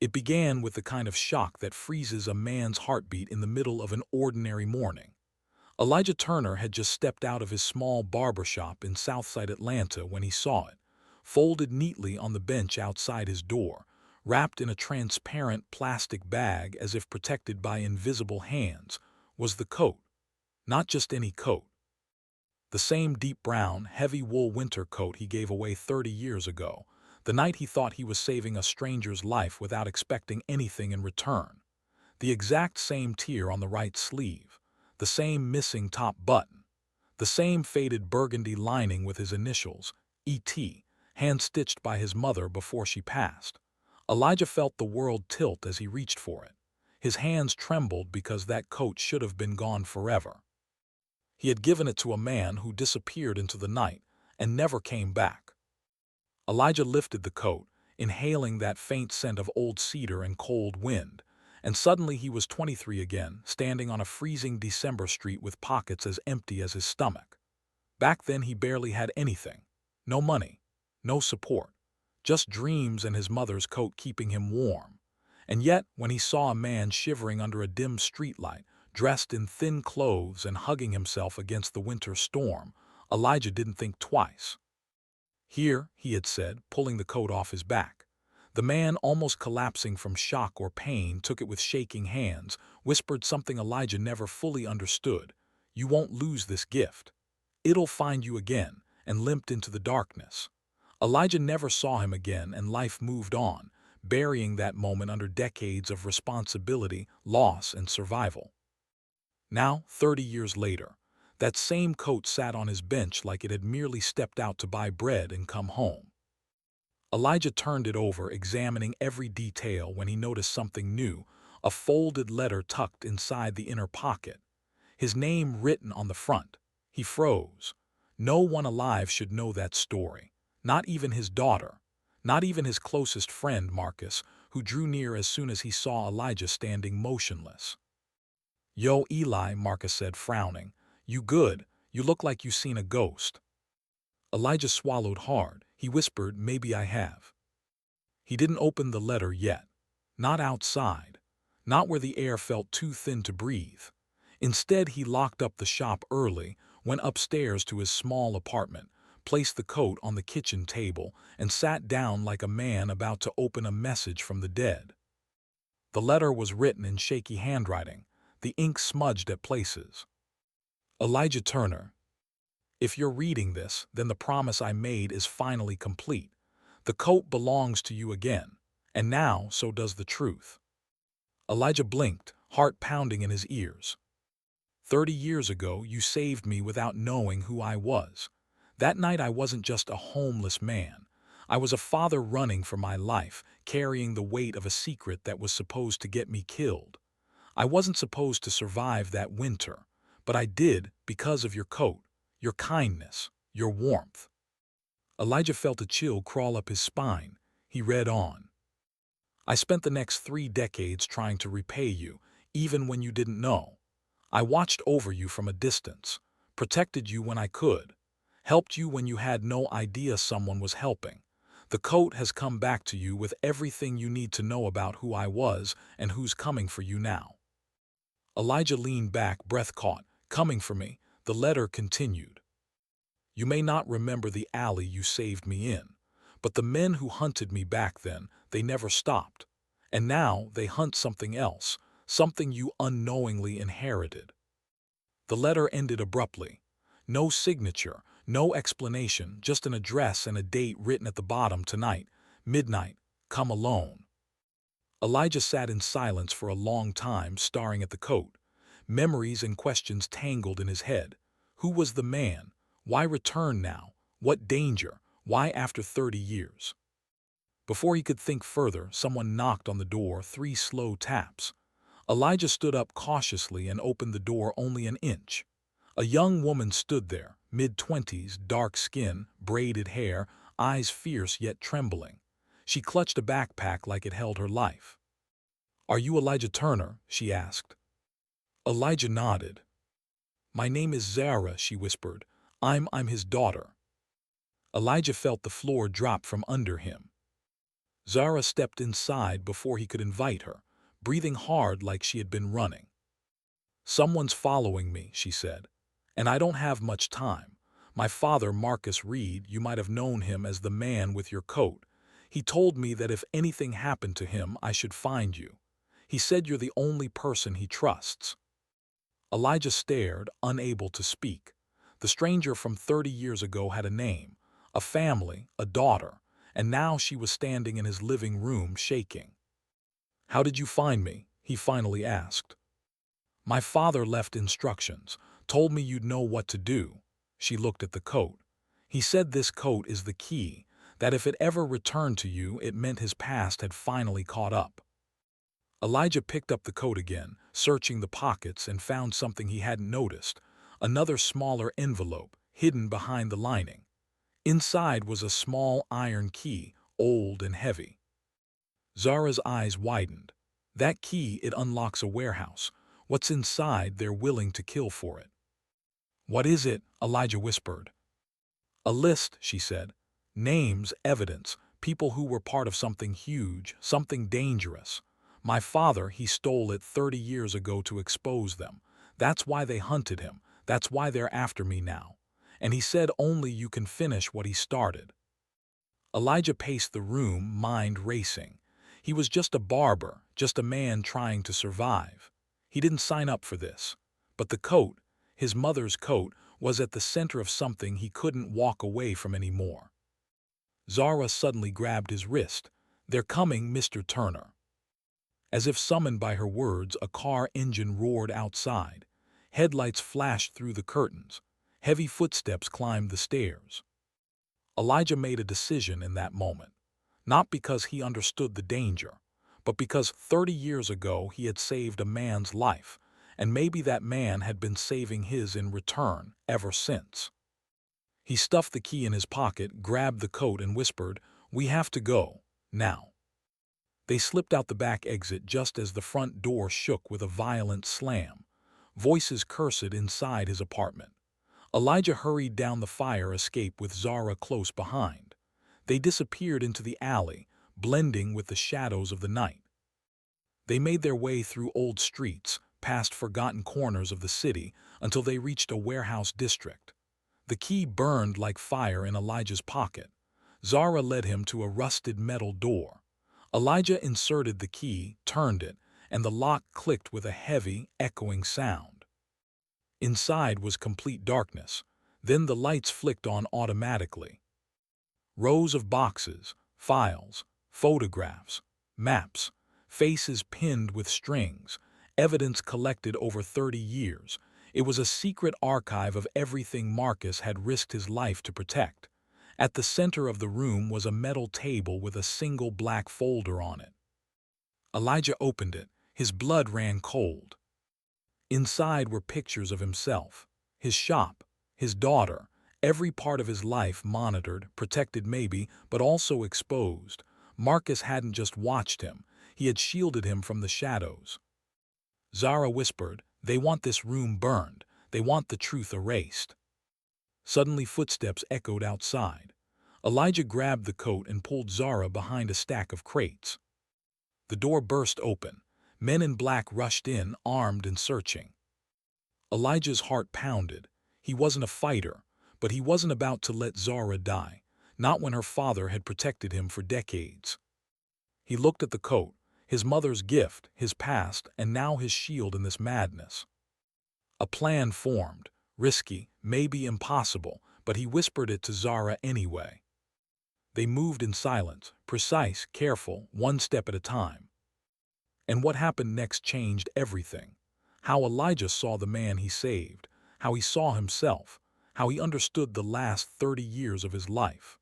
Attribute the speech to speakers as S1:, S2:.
S1: It began with the kind of shock that freezes a man's heartbeat in the middle of an ordinary morning. Elijah Turner had just stepped out of his small barbershop in Southside Atlanta when he saw it, folded neatly on the bench outside his door, wrapped in a transparent plastic bag as if protected by invisible hands, was the coat. Not just any coat. The same deep brown, heavy wool winter coat he gave away 30 years ago, the night he thought he was saving a stranger's life without expecting anything in return. The exact same tear on the right sleeve, the same missing top button, the same faded burgundy lining with his initials, E.T., hand-stitched by his mother before she passed. Elijah felt the world tilt as he reached for it. His hands trembled because that coat should have been gone forever. He had given it to a man who disappeared into the night and never came back. Elijah lifted the coat, inhaling that faint scent of old cedar and cold wind, and suddenly he was 23 again, standing on a freezing December street with pockets as empty as his stomach. Back then he barely had anything. No money, no support, just dreams and his mother's coat keeping him warm. And yet, when he saw a man shivering under a dim streetlight, dressed in thin clothes and hugging himself against the winter storm, Elijah didn't think twice. "Here," he had said, pulling the coat off his back. The man, almost collapsing from shock or pain, took it with shaking hands, whispered something Elijah never fully understood. "You won't lose this gift. It'll find you again," and limped into the darkness. Elijah never saw him again, and life moved on, burying that moment under decades of responsibility, loss, and survival. Now, 30 years later, that same coat sat on his bench like it had merely stepped out to buy bread and come home. Elijah turned it over, examining every detail when he noticed something new, a folded letter tucked inside the inner pocket. His name written on the front. He froze. No one alive should know that story. Not even his daughter. Not even his closest friend, Marcus, who drew near as soon as he saw Elijah standing motionless. "Yo, Eli," Marcus said, frowning. "You good? You look like you seen a ghost." Elijah swallowed hard. He whispered, "Maybe I have." He didn't open the letter yet. Not outside. Not where the air felt too thin to breathe. Instead, he locked up the shop early, went upstairs to his small apartment, placed the coat on the kitchen table, and sat down like a man about to open a message from the dead. The letter was written in shaky handwriting, the ink smudged at places. "Elijah Turner, if you're reading this, then the promise I made is finally complete. The coat belongs to you again, and now so does the truth." Elijah blinked, heart pounding in his ears. 30 years ago, you saved me without knowing who I was. That night I wasn't just a homeless man. I was a father running for my life, carrying the weight of a secret that was supposed to get me killed. I wasn't supposed to survive that winter, but I did because of your coat, your kindness, your warmth. Elijah felt a chill crawl up his spine. He read on. "I spent the next 3 decades trying to repay you, even when you didn't know. I watched over you from a distance, protected you when I could, helped you when you had no idea someone was helping. The coat has come back to you with everything you need to know about who I was and who's coming for you now." Elijah leaned back, breath caught. "Coming for me," the letter continued. "You may not remember the alley you saved me in, but the men who hunted me back then, they never stopped. And now they hunt something else, something you unknowingly inherited." The letter ended abruptly. No signature, no explanation, just an address and a date written at the bottom: "Tonight, midnight, come alone." Elijah sat in silence for a long time, staring at the coat. Memories and questions tangled in his head. Who was the man? Why return now? What danger? Why after 30 years? Before he could think further, someone knocked on the door, 3 slow taps. Elijah stood up cautiously and opened the door only an inch. A young woman stood there, mid-20s, dark skin, braided hair, eyes fierce yet trembling. She clutched a backpack like it held her life. "Are you Elijah Turner?" she asked. Elijah nodded. "My name is Zara," she whispered. I'm his daughter." Elijah felt the floor drop from under him. Zara stepped inside before he could invite her, breathing hard like she had been running. "Someone's following me," she said, "and I don't have much time. My father, Marcus Reed, you might have known him as the man with your coat. He told me that if anything happened to him, I should find you. He said you're the only person he trusts." Elijah stared, unable to speak. The stranger from 30 years ago had a name, a family, a daughter, and now she was standing in his living room shaking. "How did you find me?" he finally asked. "My father left instructions, told me you'd know what to do." She looked at the coat. "He said this coat is the key, that if it ever returned to you, it meant his past had finally caught up." Elijah picked up the coat again, searching the pockets, and found something he hadn't noticed, another smaller envelope, hidden behind the lining. Inside was a small iron key, old and heavy. Zara's eyes widened. "That key, it unlocks a warehouse. What's inside, they're willing to kill for it." "What is it?" Elijah whispered. "A list," she said. "Names, evidence, people who were part of something huge, something dangerous. My father, he stole it 30 years ago to expose them. That's why they hunted him. That's why they're after me now. And he said only you can finish what he started." Elijah paced the room, mind racing. He was just a barber, just a man trying to survive. He didn't sign up for this. But the coat, his mother's coat, was at the center of something he couldn't walk away from anymore. Zara suddenly grabbed his wrist. "They're coming, Mr. Turner." As if summoned by her words, a car engine roared outside. Headlights flashed through the curtains. Heavy footsteps climbed the stairs. Elijah made a decision in that moment, not because he understood the danger, but because 30 years ago he had saved a man's life, and maybe that man had been saving his in return ever since. He stuffed the key in his pocket, grabbed the coat, and whispered, "We have to go, now." They slipped out the back exit just as the front door shook with a violent slam. Voices cursed inside his apartment. Elijah hurried down the fire escape with Zara close behind. They disappeared into the alley, blending with the shadows of the night. They made their way through old streets, past forgotten corners of the city, until they reached a warehouse district. The key burned like fire in Elijah's pocket. Zara led him to a rusted metal door. Elijah inserted the key, turned it, and the lock clicked with a heavy, echoing sound. Inside was complete darkness. Then the lights flicked on automatically. Rows of boxes, files, photographs, maps, faces pinned with strings, evidence collected over 30 years. It was a secret archive of everything Marcus had risked his life to protect. At the center of the room was a metal table with a single black folder on it. Elijah opened it. His blood ran cold. Inside were pictures of himself, his shop, his daughter, every part of his life monitored, protected maybe, but also exposed. Marcus hadn't just watched him, he had shielded him from the shadows. Zara whispered, "They want this room burned. They want the truth erased." Suddenly footsteps echoed outside. Elijah grabbed the coat and pulled Zara behind a stack of crates. The door burst open. Men in black rushed in, armed and searching. Elijah's heart pounded. He wasn't a fighter, but he wasn't about to let Zara die, not when her father had protected him for decades. He looked at the coat, his mother's gift, his past, and now his shield in this madness. A plan formed, risky, maybe impossible, but he whispered it to Zara anyway. They moved in silence, precise, careful, one step at a time. And what happened next changed everything. How Elijah saw the man he saved, how he saw himself, how he understood the last 30 years of his life.